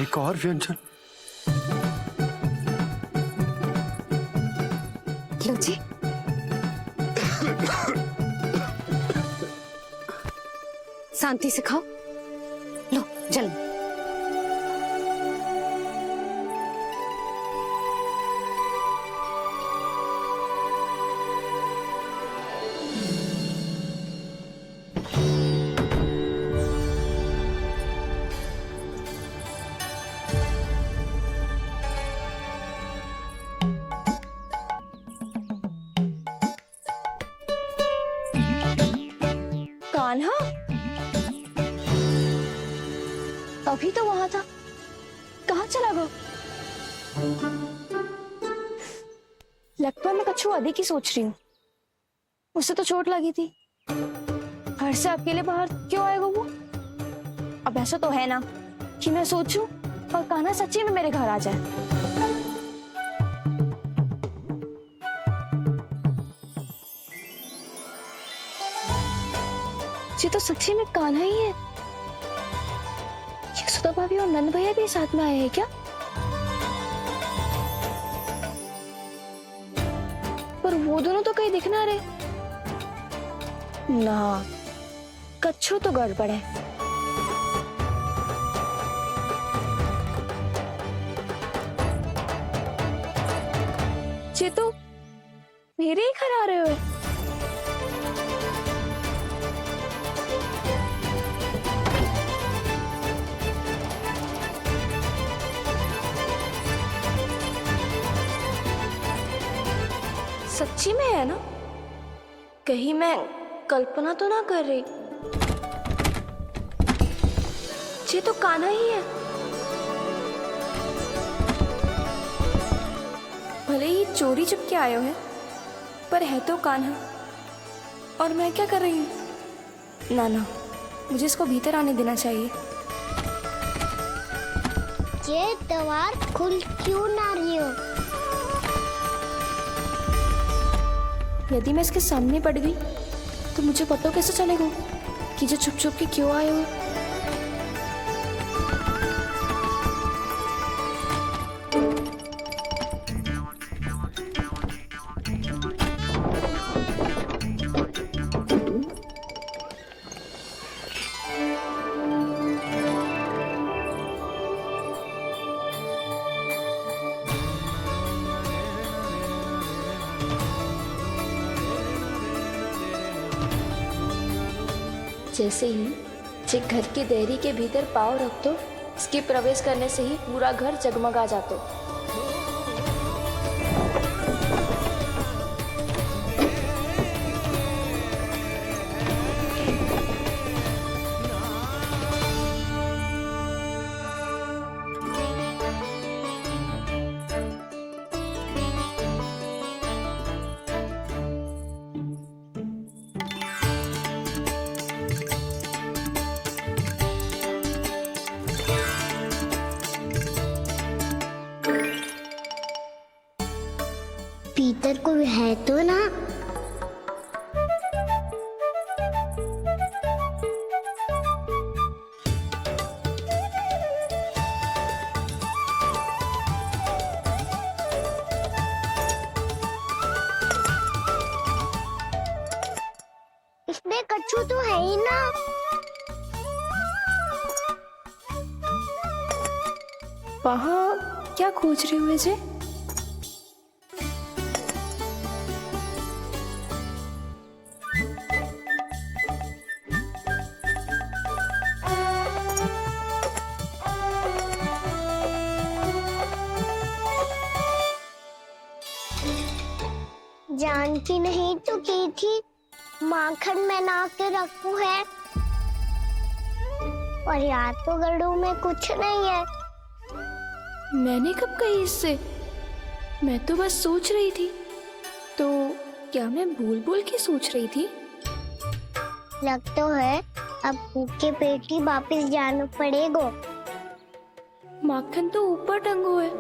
एक और व्यंजन। लो जी। शांति से खाओ। लो जल्दी। कान्हा अभी तो वहां था, कहाँ चला गया? लगता मैं कच्छू आदि की सोच रही हूँ। उसे तो चोट लगी थी, घर से अकेले बाहर क्यों आएगा वो? अब ऐसा तो है ना कि मैं सोचूं और कान्हा सच्ची में मेरे घर आ जाए। ये तो सच्ची में कान्हा ही है। यशोदा भाभी और नंद भैया भी साथ में आए हैं क्या? पर वो दोनों तो कहीं दिख ना रहे। ना, कच्छू तो गड़बड़ है। ये तो मेरे ही घर आ रहे हो। सच्ची में है ना? कहीं मैं कल्पना तो ना कर रही? ये तो कान्हा ही है। भले ही चोरी चुपके आए हो है, पर है तो कान्हा। और मैं क्या कर रही हूँ? ना ना, मुझे इसको भीतर आने देना चाहिए। ये द्वार खुल क्यों ना रही हो? यदि मैं इसके सामने पड़ गई तो मुझे पता कैसे चलेगा कि जो छुप छुप के क्यों आए हो? जैसे ही जे घर की देहरी के भीतर पाँव रख दो, इसके प्रवेश करने से ही पूरा घर जगमगा जातो। भीतर कोई है तो ना? इसमें कच्छू तो है ही ना। वहाँ क्या खोज रहे हुए जे? जानकी नहीं तो की थी माखन में ना के रखू है, और याद तो गड़ू में कुछ नहीं है। मैंने कब कही इससे? मैं तो बस सोच रही थी। तो क्या मैं भूल भूल के सोच रही थी? लग तो है अब भूखे पेट ही वापिस जाना पड़ेगा। माखन तो ऊपर टंगो है,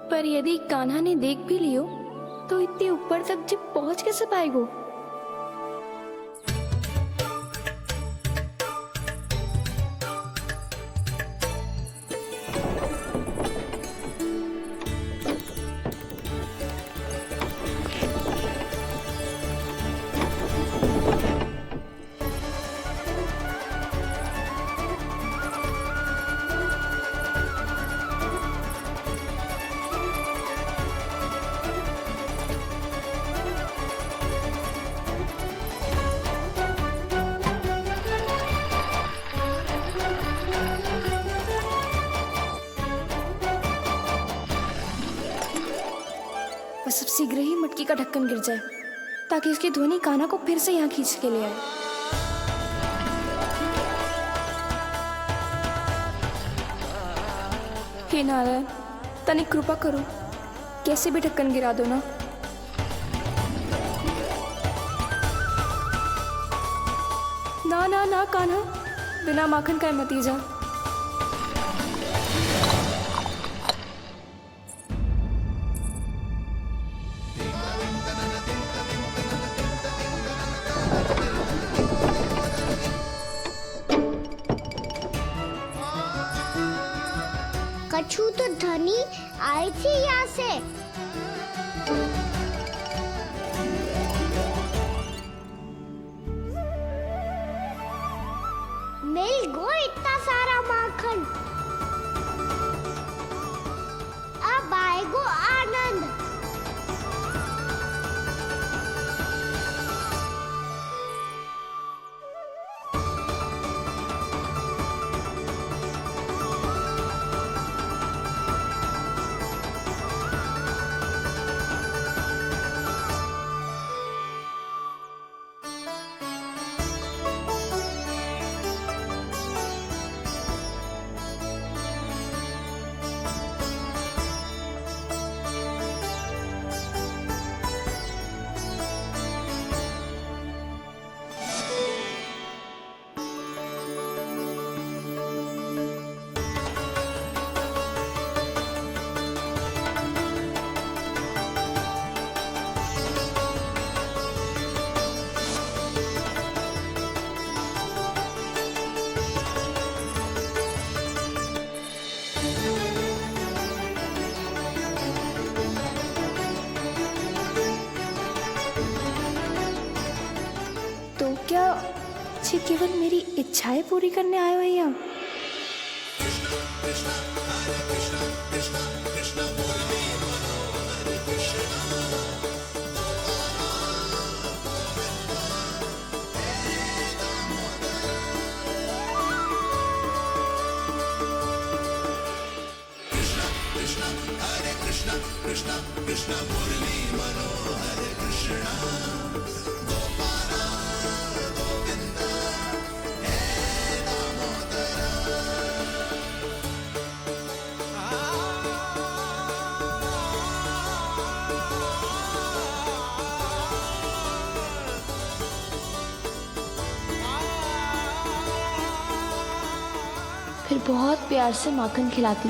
पर यदि कान्हा ने देख भी लियो तो इतने ऊपर तक जब पहुंच कैसे पाएगो? बस अब शीघ्र ही मटकी का ढक्कन गिर जाए ताकि उसकी ध्वनि कान्हा को फिर से यहाँ खींच के ले आए। हे नारायण, तनिक कृपा करो, कैसे भी ढक्कन गिरा दो ना। ना ना ना कान्हा, बिना माखन का मत ही जा। कछु तो ध्वनि आई थी यहाँ से। मिल गो इतना सारा माखन। अब आएगो आनंद। तो क्या ये केवल मेरी इच्छाएं पूरी करने आए हो यहाँ? फिर बहुत प्यार से माखन खिलाती।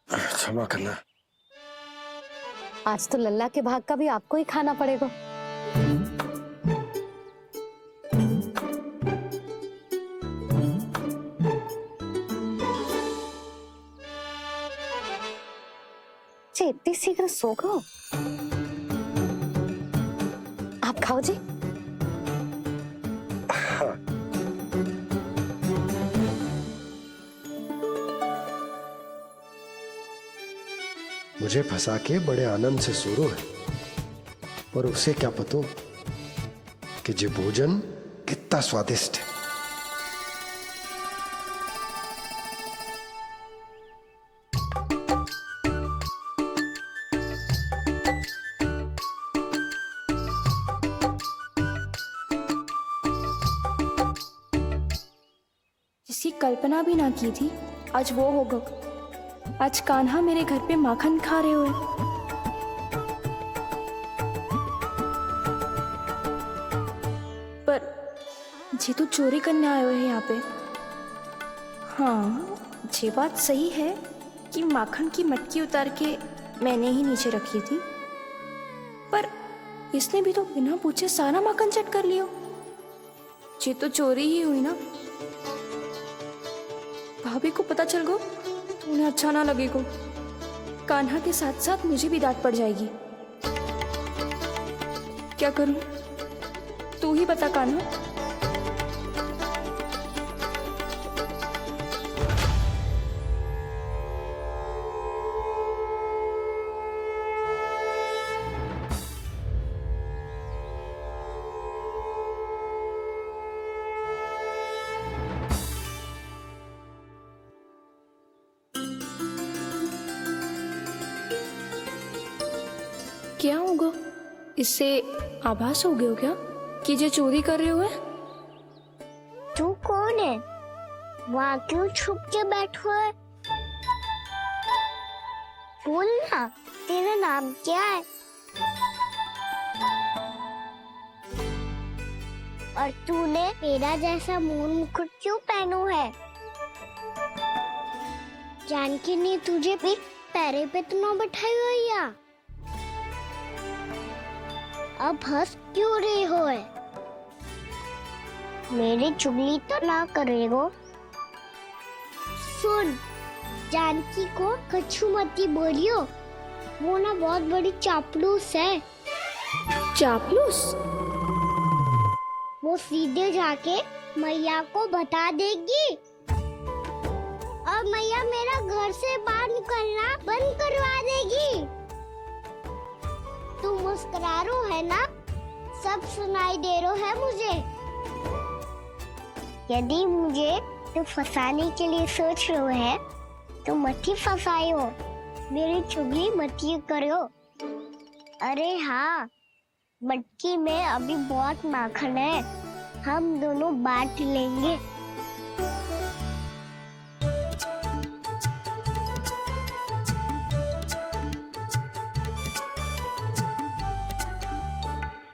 क्षमा करना। आज तो लल्ला के भाग का भी आपको ही खाना पड़ेगा। इतनी शीघ्र सो गो? आप खाओ जी। हाँ। मुझे फंसा के बड़े आनंद से सो रहा है, पर उसे क्या पता कि ये भोजन कितना स्वादिष्ट है। कल्पना भी ना की थी, आज वो होगा। आज कान्हा मेरे घर पे माखन खा रहे हुए। पर ये तो चोरी करने आए हुए हैं यहाँ पे। हाँ, ये बात सही है कि माखन की मटकी उतार के मैंने ही नीचे रखी थी, पर इसने भी तो बिना पूछे सारा माखन चट कर लियो। ये तो चोरी ही हुई ना। भाभी को पता चल गो तो उन्हें अच्छा ना लगेगा। कान्हा के साथ साथ मुझे भी डांट पड़ जाएगी। क्या करूं? तू ही बता कान्हा। क्या होगा? इससे आभास हो गया हो क्या कि ये चोरी कर रहे हुए? तू कौन है? वहाँ क्यों छुप के बैठो है? बोल ना, तेरा नाम क्या है? और तूने मेरा जैसा मून मुकुट क्यों पहनो है? जानकी ने तुझे भी पैरे पे तो ना बैठाई हुई या? अब हंस क्यों रही हो है? मेरी चुगली तो ना करेगो। सुन, जानकी को कछु मती बोलियो, वो ना बहुत बड़ी चापलूस है। चापलूस? वो सीधे जाके मैया को बता देगी और मैया मेरा घर से बाहर निकलना बंद करवा देगी। तू मुस्कुरा रो है ना? सब सुनाई दे रो है मुझे। यदि मुझे तू फंसाने के लिए सोच रहे है तो मत ही फंसायो, मेरी चुगली मत ही करो। अरे हाँ, मटकी में अभी बहुत माखन है, हम दोनों बांट लेंगे।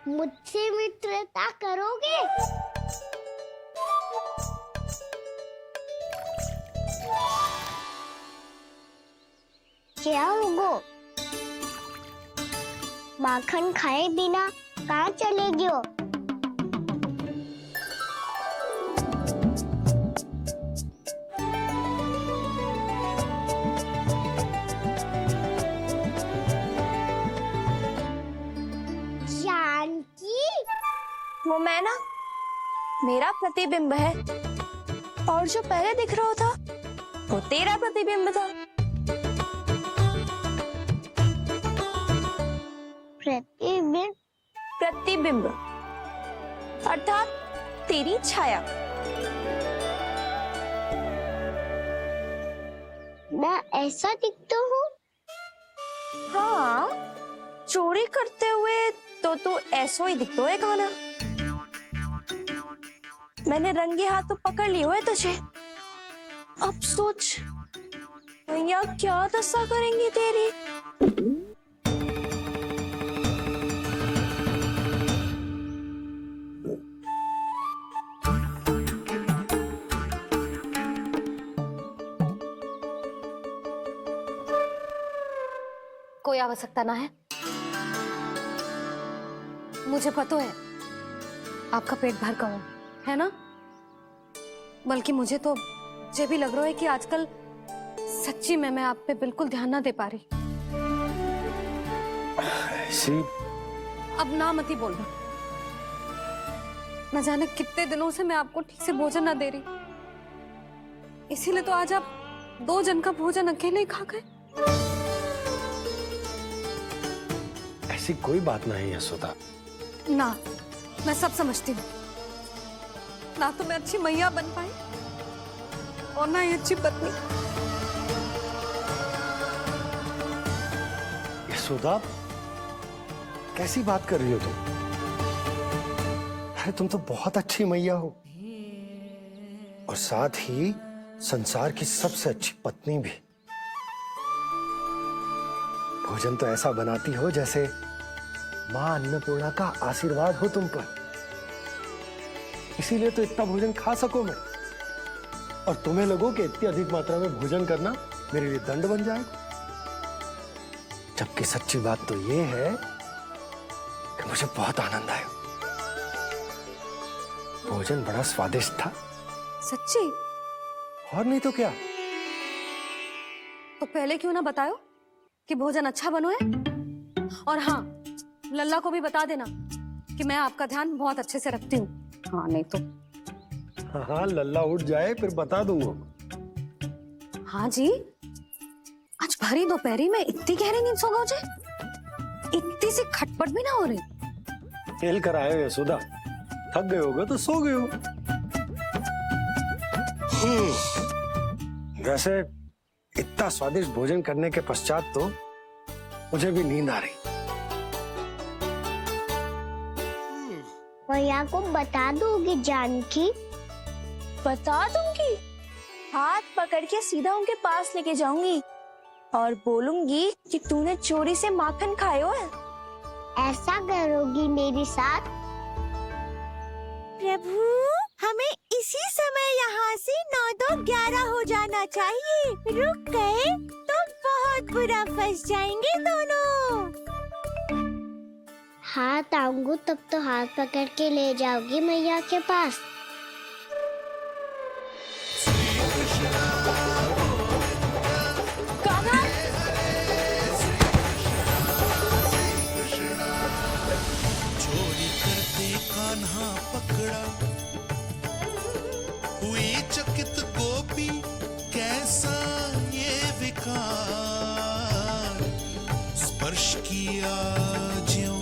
मुझसे मित्रता करोगे? क्या होगो? माखन खाए बिना कहाँ चलेगी हो? वो मैं ना, मेरा प्रतिबिंब है, और जो पहले दिख रहा था वो तेरा प्रतिबिंब था। प्रतिबिंब? प्रतिबिंब अर्थात तेरी छाया। मैं ऐसा दिखता हूँ? हाँ, चोरी करते हुए तो तू ऐसा ही दिखता है कान्हा। मैंने रंगे हाथ तो पकड़ लियो है तुझे। अब सोच भैया क्या दशा करेंगी तेरी। कोई आवश्यकता ना है, मुझे पता है आपका पेट भर का है ना। बल्कि मुझे तो ये भी लग रहा है कि आजकल सच्ची में मैं आप पे बिल्कुल ध्यान ना दे पा रही। ऐसी अब ना मत ही बोलना। न जाने कितने दिनों से मैं आपको ठीक से भोजन ना दे रही, इसीलिए तो आज आप 2 जन का भोजन अकेले ही खा गए। ऐसी कोई बात नहीं है सुधा। ना, मैं सब समझती हूँ। ना तो मैं अच्छी मैया बन पाई और ना ही अच्छी पत्नी। सुधा, कैसी बात कर रही हो तुम? अरे तुम तो बहुत अच्छी मैया हो, और साथ ही संसार की सबसे अच्छी पत्नी भी भोजन तो ऐसा बनाती हो जैसे मां अन्नपूर्णा का आशीर्वाद हो तुम पर। इसीलिए तो इतना भोजन खा सको मैं, और तुम्हें लगो कि इतनी अधिक मात्रा में भोजन करना मेरे लिए दंड बन जाएगा। जबकि सच्ची बात तो ये है कि मुझे बहुत आनंद आया। भोजन बड़ा स्वादिष्ट था। सच्ची? और नहीं तो क्या। तो पहले क्यों ना बतायो कि भोजन अच्छा बनो है। और हाँ, लल्ला को भी बता देना कि मैं आपका ध्यान बहुत अच्छे से रखती हूँ। हाँ नहीं तो। हाँ, लल्ला उठ जाए फिर बता दूंगा। हाँ जी, आज भरी दोपहरी में इतनी गहरी नींद सो गए? इतनी सी खटपट भी ना हो रही? खेल कर आए हो यशोदा, थक गए होगे तो सो गए हो। वैसे इतना स्वादिष्ट भोजन करने के पश्चात तो मुझे भी नींद आ रही। भैया को बता दोगी जानकी? बता दूंगी। हाथ पकड़ के सीधा उनके पास लेके जाऊंगी और बोलूंगी कि तूने चोरी से माखन खायो है। ऐसा करोगी मेरे साथ? प्रभु, हमें इसी समय यहाँ से 9-2-11 हो जाना चाहिए। रुक गए तो बहुत बुरा फंस जाएंगे दोनों। हाथ आऊंगी तब तो हाथ पकड़ के ले जाओगी मैया के पास। चोरी करते कान्हा पकड़ा, हुई चकित गोपी कैसा ये विकार। स्पर्श किया ज्यों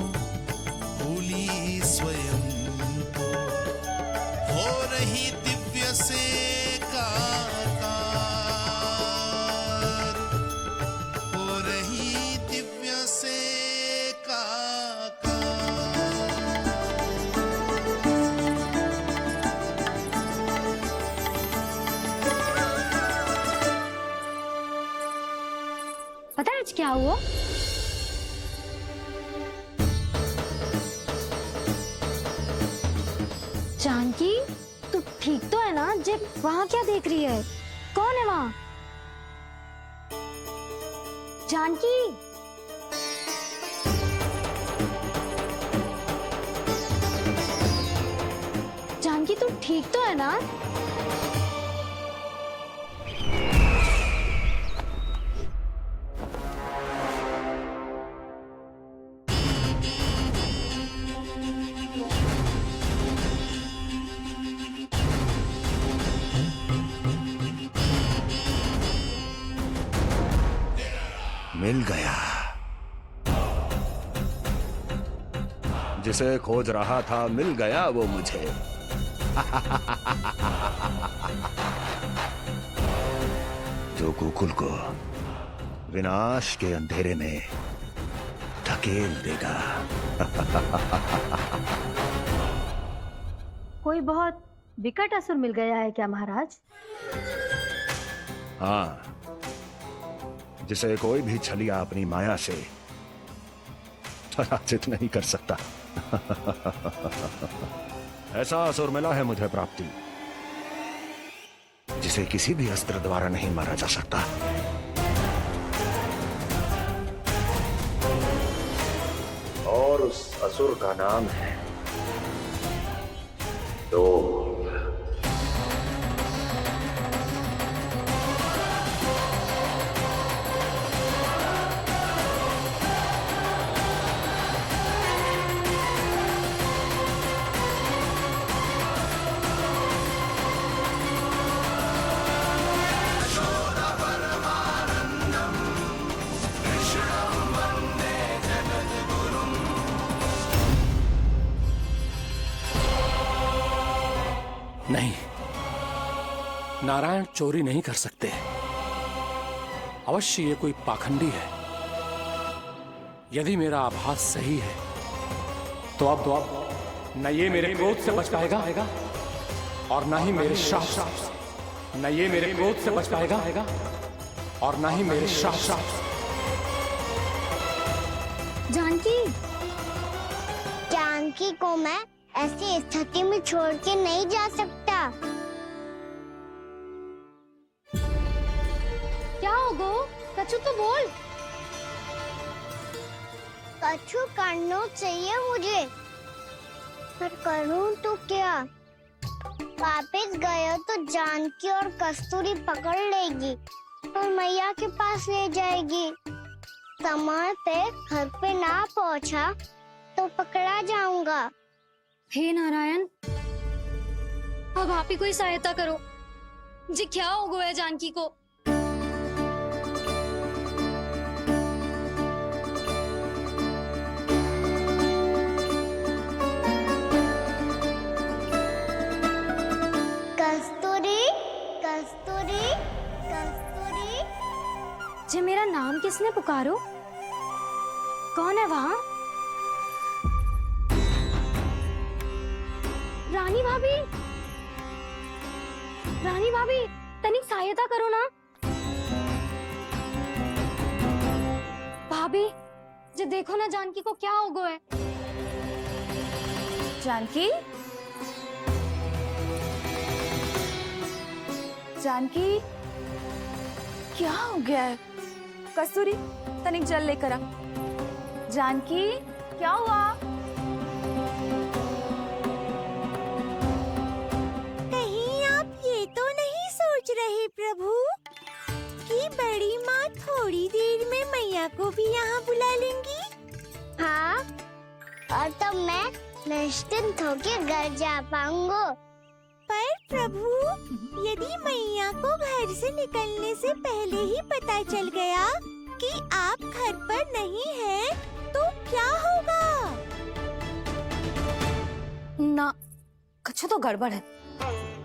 भूली स्वयं को, हो रही दिव्य से काकार, हो रही दिव्य से काकार। पता है आज क्या हुआ? जानकी, तू ठीक तो है ना? जब वहां क्या देख रही है? कौन है वहां? जानकी, जानकी तू ठीक तो है ना? मिल गया। जिसे खोज रहा था मिल गया वो मुझे। जो गोकुल को विनाश के अंधेरे में धकेल देगा। कोई बहुत विकट असुर मिल गया है क्या महाराज? हाँ, जिसे कोई भी छलिया अपनी माया से पराजित नहीं कर सकता। ऐसा असुर मिला है मुझे प्राप्ति, जिसे किसी भी अस्त्र द्वारा नहीं मारा जा सकता। और उस असुर का नाम है लोभ। नहीं, नारायण चोरी नहीं कर सकते। अवश्य ये कोई पाखंडी है। यदि मेरा आभास सही है तो अब न ये मेरे क्रोध से बच पाएगा और न ही मेरे श्राप से। न ये मेरे क्रोध से बच पाएगा और न ही मेरे श्राप से। जानकी, जानकी को मैं ऐसी स्थिति में छोड़ के नहीं जा सकता। क्या हो गो? कछु तो बोल। कछु करना चाहिए मुझे, पर करूं तो क्या? वापस गए तो जानकी और कस्तूरी पकड़ लेगी और मैया के पास ले जाएगी। समय पे घर पे ना पहुंचा तो पकड़ा जाऊंगा। हे नारायण, अब आप ही कोई सहायता करो जी। क्या हो गया जानकी को? कस्तूरी, कस्तूरी, कस्तूरी। जी मेरा नाम किसने पुकारो? कौन है वहाँ? रानी भाभी, रानी भाभी, तनिक सहायता करो ना। भाभी जी देखो ना जानकी को क्या हो गया है। जानकी, जानकी क्या हो गया है? कस्तूरी तनिक जल लेकर आ। जानकी क्या हुआ? कहीं आप ये तो नहीं सोच रहे प्रभु कि बड़ी माँ थोड़ी देर में मैया को भी यहाँ बुला लेंगी? हाँ, और तब मैं निश्चिंत होकर घर जा पाऊंगा। पर प्रभु, यदि मैया को घर से निकलने से पहले ही पता चल गया कि आप घर पर नहीं हैं, तो क्या होगा? ना, कुछ तो गड़बड़ है।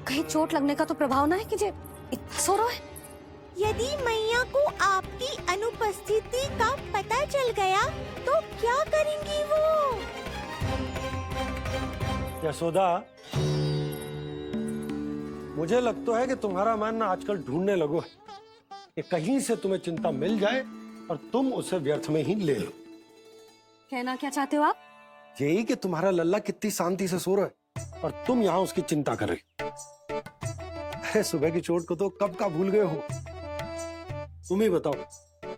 कहीं चोट लगने का तो प्रभाव ना है कि जे इतना सो रहा है। यदि मैया को आपकी अनुपस्थिति का पता चल गया तो क्या करेंगी वो? यशोदा, मुझे लगता है कि तुम्हारा मन आजकल ढूंढने लगो है कि कहीं से तुम्हें चिंता मिल जाए और तुम उसे व्यर्थ में ही ले लो। कहना क्या चाहते हो आप? यही कि तुम्हारा लल्ला कितनी शांति से सो रहा है और तुम यहाँ उसकी चिंता कर रहे। अरे सुबह की चोट को तो कब का भूल गए हो। तुम ही बताओ,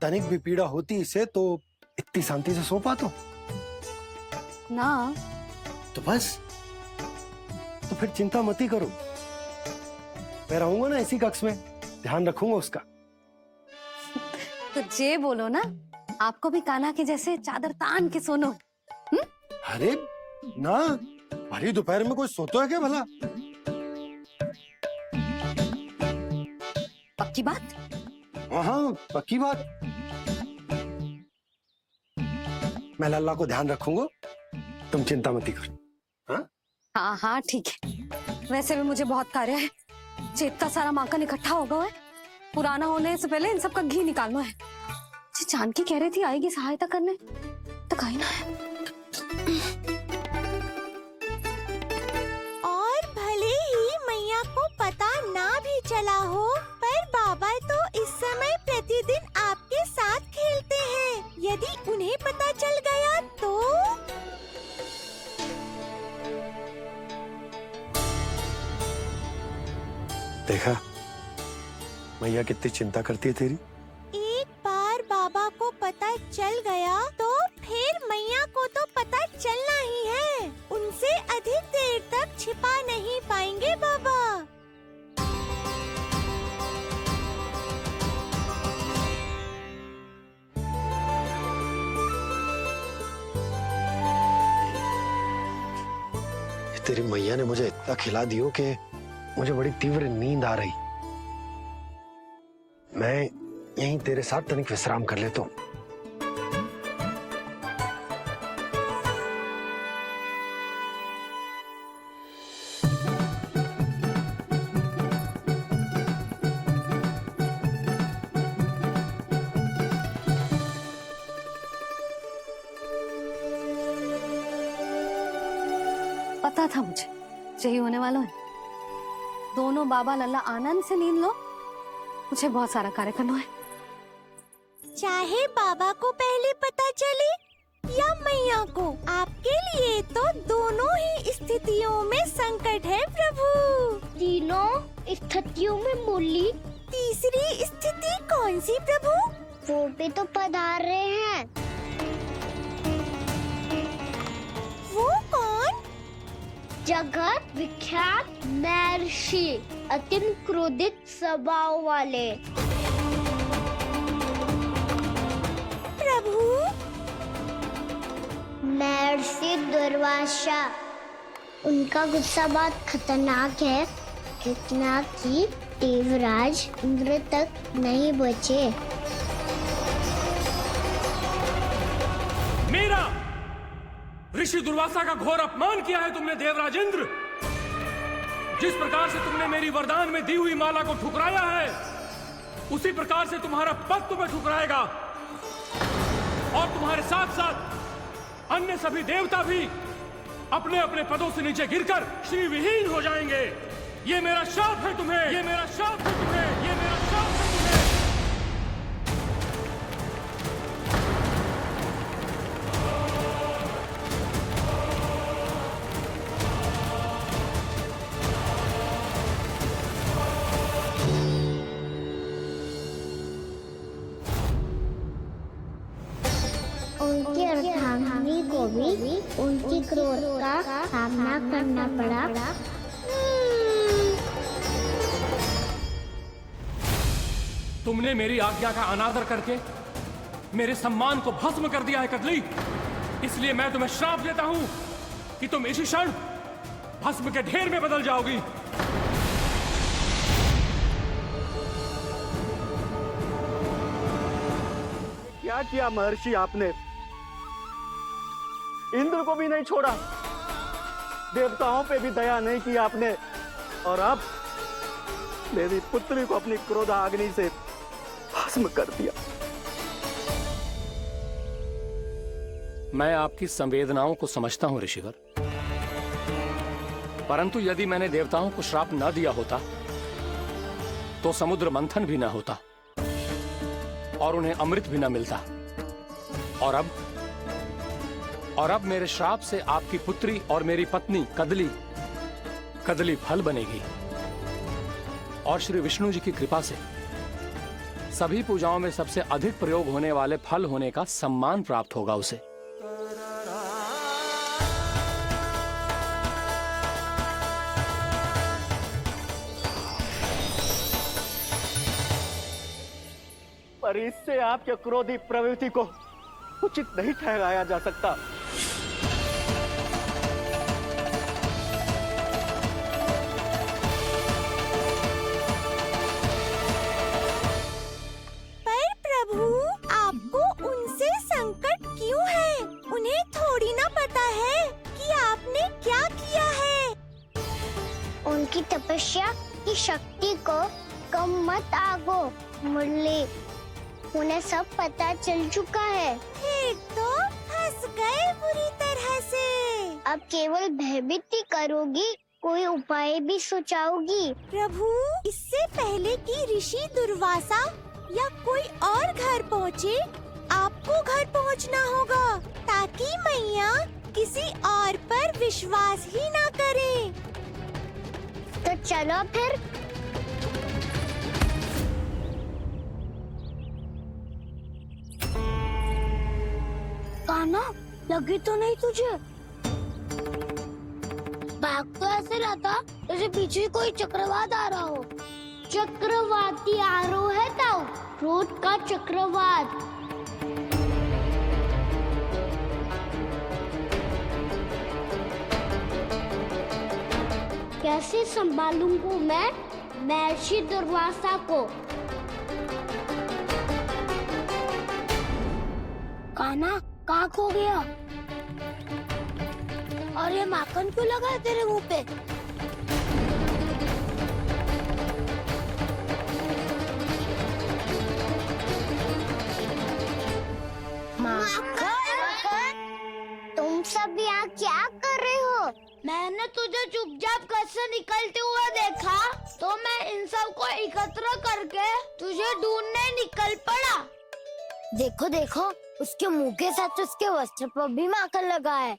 तनिक भी पीड़ा होती इसे तो इतनी शांति से सो पाते हो? ना, तो बस, तो फिर चिंता मत ही करो। मैं रहूंगा ना इसी कक्ष में, ध्यान रखूंगा उसका। तो जे बोलो ना, आपको भी कान्हा के जैसे चादर तान के सोनो। अरे ना, भरी दोपहर में कोई सोता है क्या भला? पक्की बात? हाँ, पक्की बात। मैं लल्ला को ध्यान रखूंगा, तुम चिंता मत करो। हाँ हाँ हाँ ठीक है। वैसे भी मुझे बहुत कार्य है। इतना सारा माखन इकट्ठा होगा है, पुराना होने से पहले इन सब का घी निकालना है। जानकी कह रही थी आएगी सहायता करने, तो कहीं ना है। और भले ही मैया को पता ना भी चला हो, पर बाबा तो इस समय प्रतिदिन आपके साथ खेलते हैं। यदि उन्हें पता चल गया तो? देखा मैया कितनी चिंता करती है तेरी। एक बार बाबा को पता चल गया तो फिर मैया को तो पता चलना ही है। उनसे अधिक देर तक छिपा नहीं पाएंगे बाबा। तेरी मैया ने मुझे इतना खिला दियो कि मुझे बड़ी तीव्र नींद आ रही। मैं यहीं तेरे साथ तनिक विश्राम कर लेता हूँ। पता था मुझे यही होने वाला है। दोनों बाबा लल्ला आनंद से नींद लो। मुझे बहुत सारा कार्य करना है। चाहे बाबा को पहले पता चले या मैया को, आपके लिए तो दोनों ही स्थितियों में संकट है प्रभु। तीनों स्थितियों में मुरली, तीसरी स्थिति कौन सी प्रभु? वो भी तो पधार रहे हैं। वो कौन? जगत विख्यात महर्षि, अत्यंत क्रोधित स्वभाव वाले। प्रभु महर्षि दुर्वासा। उनका गुस्सा बहुत खतरनाक है, इतना कि देवराज इंद्र तक नहीं बचे। मेरा ऋषि दुर्वासा का घोर अपमान किया है तुमने देवराज इंद्र। जिस प्रकार से तुमने मेरी वरदान में दी हुई माला को ठुकराया है, उसी प्रकार से तुम्हारा पद तुम्हें ठुकराएगा, और तुम्हारे साथ साथ अन्य सभी देवता भी अपने अपने पदों से नीचे गिरकर श्री विहीन हो जाएंगे। ये मेरा शाप है तुम्हें, ये मेरा शाप है तुम्हें, ये मेरा शाप है तुम्हें। उनकी अर्धांगिनी को भी उनकी क्रोध का सामना करना पड़ा। तुमने मेरी आज्ञा का अनादर करके मेरे सम्मान को भस्म कर दिया है कदली। इसलिए मैं तुम्हें श्राप देता हूं कि तुम इसी क्षण भस्म के ढेर में बदल जाओगी। क्या किया महर्षि आपने? इंद्र को भी नहीं छोड़ा, देवताओं पे भी दया नहीं की आपने, और अब मेरी पुत्री को अपनी क्रोधाग्नि से भस्म कर दिया। मैं आपकी संवेदनाओं को समझता हूं ऋषिवर, परंतु यदि मैंने देवताओं को श्राप न दिया होता तो समुद्र मंथन भी न होता और उन्हें अमृत भी न मिलता। और अब मेरे श्राप से आपकी पुत्री और मेरी पत्नी कदली फल बनेगी, और श्री विष्णु जी की कृपा से सभी पूजाओं में सबसे अधिक प्रयोग होने वाले फल होने का सम्मान प्राप्त होगा उसे। पर इससे आपके क्रोधी प्रवृत्ति को उचित नहीं ठहराया जा सकता। पर प्रभु, आपको उनसे संकट क्यों है? उन्हें थोड़ी ना पता है कि आपने क्या किया है। उनकी तपस्या की शक्ति को कम मत आगो मुरली, उन्हें सब पता चल चुका है। फिर तो फंस गए बुरी तरह से। अब केवल भयभीत ही करोगी, कोई उपाय भी सोचाओगी? प्रभु, इससे पहले कि ऋषि दुर्वासा या कोई और घर पहुँचे, आपको घर पहुँचना होगा, ताकि मैया किसी और पर विश्वास ही ना करे। तो चलो फिर। कान्हा, लगी तो नहीं तुझे? भाग तो ऐसे रहा था जैसे पीछे कोई चक्रवात आ रहा हो। चक्रवाती आरोह है ताऊ, क्रोध का चक्रवात। कैसे संभालूंगा मैं महर्षि दुर्वासा को? कान्हा, कहाँ खो गया? और ये माखन क्यों लगा है तेरे मुंह पे? माखन? तुम सब यहाँ क्या कर रहे हो? मैंने तुझे चुपचाप घर से निकलते हुए देखा। तो मैं इन सबको एकत्र करके तुझे ढूंढने निकल पड़ा। देखो देखो, उसके मुंह के साथ उसके वस्त्र पर भी माखन लगा है।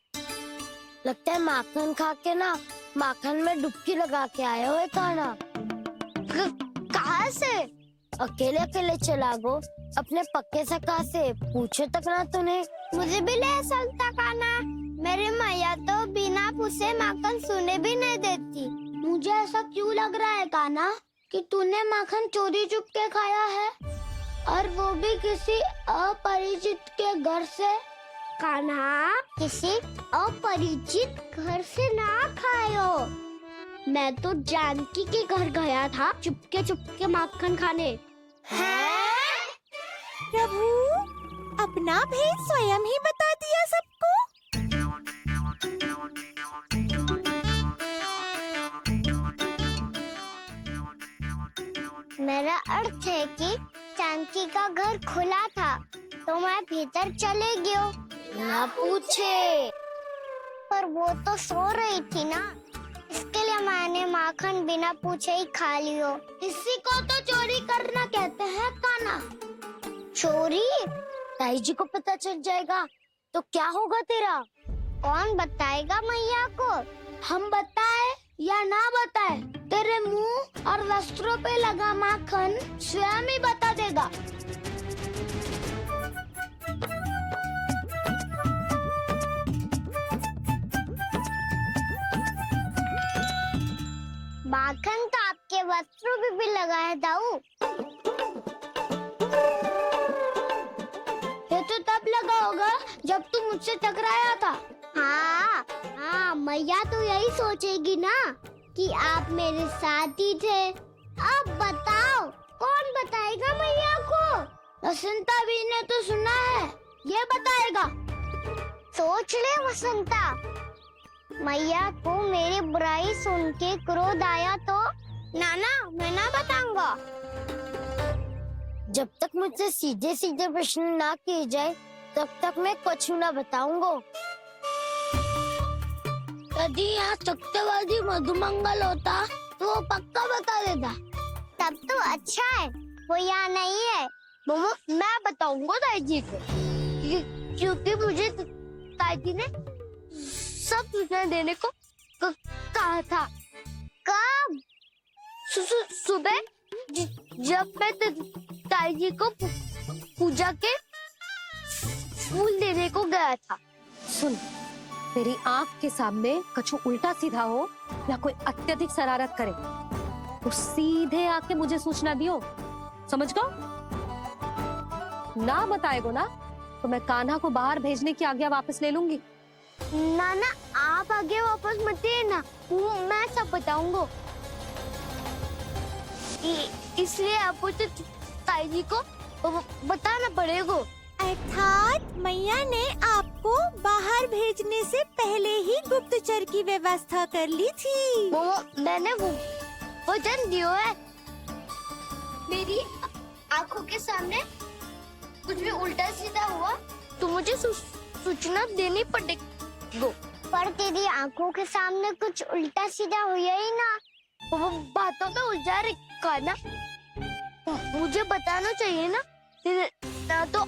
लगता है माखन खा के ना माखन में डुबकी लगा के आया हुआ है कान्हा। कहाँ से? अकेले अकेले चला गो अपने पक्के सखा से पूछो तक ना तूने। मुझे भी ले चलता कान्हा। मेरी मैया तो बिना पूछे माखन सुने भी नहीं देती। मुझे ऐसा क्यों लग रहा है कान्हा कि तूने माखन चोरी चुप के खाया है, और वो भी किसी अपरिचित के घर से। कान्हा, किसी अपरिचित घर से ना खायो। मैं तो जानकी के घर गया था चुपके माखन खाने। हैं? प्रभु, अपना भेद स्वयं ही बता दिया सबको। मेरा अर्थ है कि जानकी का घर खुला था तो मैं भीतर चले गयो ना पूछे। पर वो तो सो रही थी ना, इसके लिए मैंने माखन बिना पूछे ही खा लियो। इसी को तो चोरी करना कहते हैं कान्हा। चोरी? ताई जी को पता चल जाएगा तो क्या होगा तेरा? कौन बताएगा मैया को? हम बताए या ना बताए, तेरे मुंह और वस्त्रों पे लगा माखन स्वयं ही बता देगा। माखन तो आपके वस्त्रों पे भी लगा है दाऊ। ये तो तब लगा होगा जब तू मुझसे टकराया था। हाँ, मैया तो यही सोचेगी ना कि आप मेरे साथ ही थे। अब बताओ, कौन बताएगा मैया को? वसंता भी ने तो सुना है, ये बताएगा। सोच ले वसंता, मैया को मेरी बुराई सुन के क्रोध आया तो नाना मैं ना बताऊंगा। जब तक मुझसे सीधे सीधे प्रश्न ना किए जाए तब तक मैं कुछ ना बताऊंगा। यदि यहाँ सत्यवादी मधुमंगल होता तो वो पक्का बता देता। तब तो अच्छा है वो यहाँ नहीं है। मैं बताऊंगा ताई जी को, क्योंकि मुझे ताई जी ने सब सूचना देने को कहा था। कब? सुबह जब मैं ताई जी को पूजा के फूल देने को गया था। सुन, तेरी आंख के सामने कछु उल्टा सीधा हो या कोई अत्यधिक शरारत करे तो सीधे आके मुझे सूचना दियो, समझ गो? ना बताएगो ना तो मैं कान्हा को बाहर भेजने की आज्ञा वापस ले लूंगी। नाना, आप आगे वापस मत देना, मैं सब बताऊंगा। इसलिए आपको तो ताई जी को बताना पड़ेगा। अर्थात मैया ने आपको बाहर भेजने से पहले ही गुप्तचर की व्यवस्था कर ली थी। मैंने वो वचन दिया है। मेरी आंखों के सामने कुछ भी उल्टा सीधा हुआ तो मुझे सूचना देनी पड़ेगी। पर तेरी आंखों के सामने कुछ उल्टा सीधा हुआ ही ना, वो बातों तो उलझा रखा ना, मुझे बताना चाहिए ना तो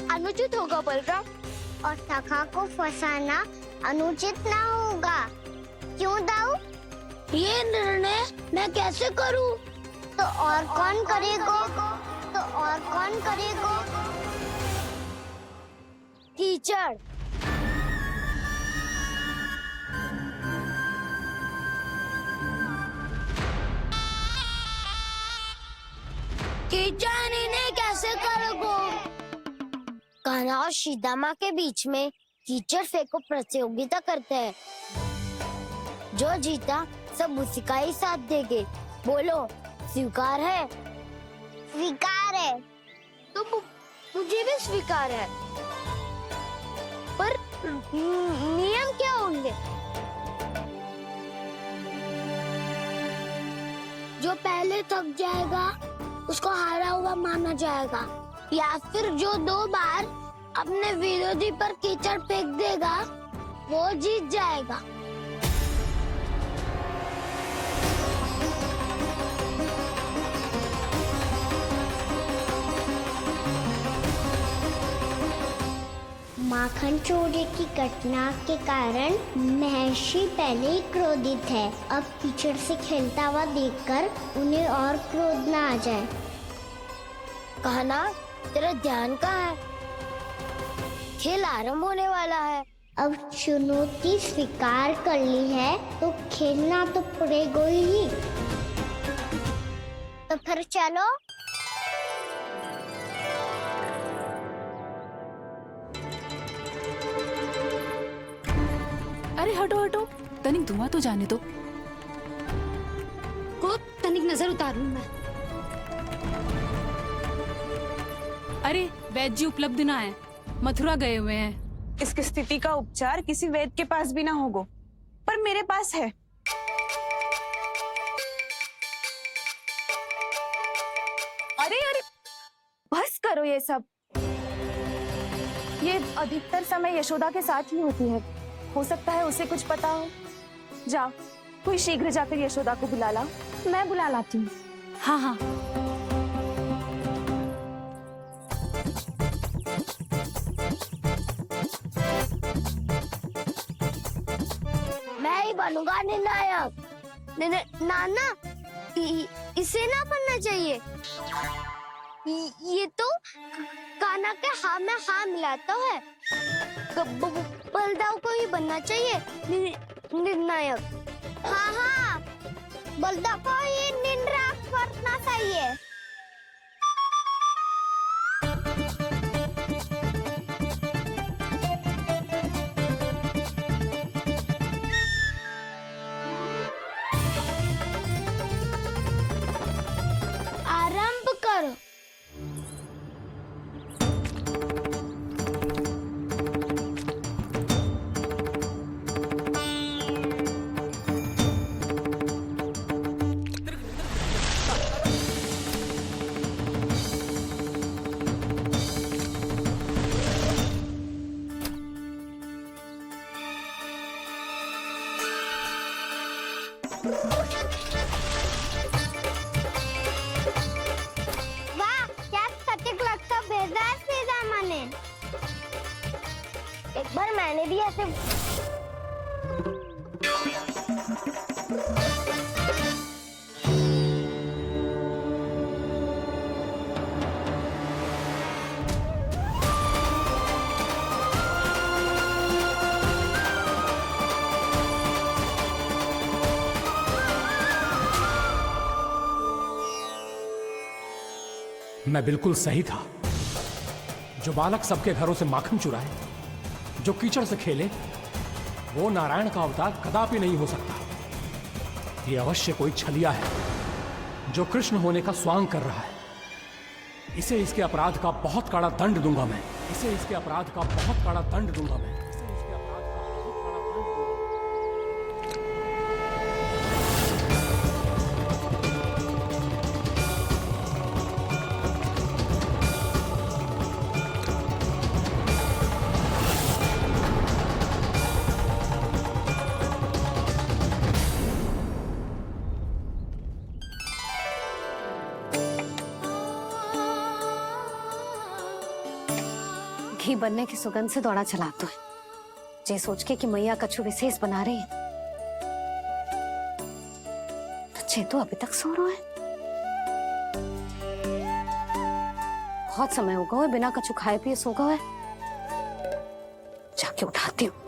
अनुचित होगा बलराम। और सखा को फंसाना अनुचित ना होगा, क्यों दाऊ? ये निर्णय मैं कैसे करूं? तो और कौन करेगा? टीचर। टीचर इन्हें कैसे करोगे? कान्हा और सीता के बीच में टीचर फेंको प्रतियोगिता करते हैं। जो जीता सब उसी का ही साथ देंगे। बोलो, स्वीकार है? स्वीकार है। तो मुझे भी स्वीकार है, पर नियम क्या होंगे? जो पहले थक जाएगा उसको हारा हुआ माना जाएगा, या फिर जो 2 बार अपने विरोधी पर कीचड़ फेंक देगा वो जीत जाएगा। माखन चोरी की घटना के कारण महर्षि पहले ही क्रोधित है। अब कीचड़ से खेलता हुआ देखकर उन्हें और क्रोध ना आ जाए। कहना तेरा ध्यान कहाँ है? खेल आरंभ होने वाला है। अब चुनौती स्वीकार कर ली है तो खेलना तो पड़ेगा ही। तो फिर चलो। अरे हटो हटो, तनिक धुआं तो जाने दो। को तनिक नजर उतार लूं मैं। अरे वैद्य जी उपलब्ध ना है, मथुरा गए हुए हैं। इसकी स्थिति का उपचार किसी वैद्य के पास भी ना होगा, पर मेरे पास है। अरे अरे बस करो ये सब। ये अधिकतर समय यशोदा के साथ ही होती है। हो सकता है उसे कुछ पता हो। जा, कोई शीघ्र जाकर यशोदा को बुला ला। मैं बुला लाती हूँ। हाँ हाँ। मैं ही बनूंगा निर्णायक। नाना, इसे ना बनना चाहिए। ये तो कान्हा के हाँ में हाँ मिलाता है। बलदाव को ही बनना चाहिए निर्णायक। हाँ हाँ, बलदाव को ही निर्णायक बनना चाहिए। आरंभ करो। वाह, क्या सटीक लगता बेजार सीधा माने। एक बार मैंने भी ऐसे मैं बिल्कुल सही था। जो बालक सबके घरों से माखन चुराए, जो कीचड़ से खेले, वो नारायण का अवतार कदापि नहीं हो सकता। ये अवश्य कोई छलिया है जो कृष्ण होने का स्वांग कर रहा है। इसे इसके अपराध का बहुत कड़ा दंड दूंगा मैं। इसे इसके अपराध का बहुत कड़ा दंड दूंगा मैं। इसे इसके अपराध का बहुत कड़ा दंड दूंगा। घी बनने की सुगंध से दौड़ा चला तो है, जे सोच के कि मैया कछु विशेष बना रही है। तो चेतु अभी तक सो रहा है। बहुत समय हो गया है बिना कछु खाए पिए सो गया है। जाके उठाती हूँ।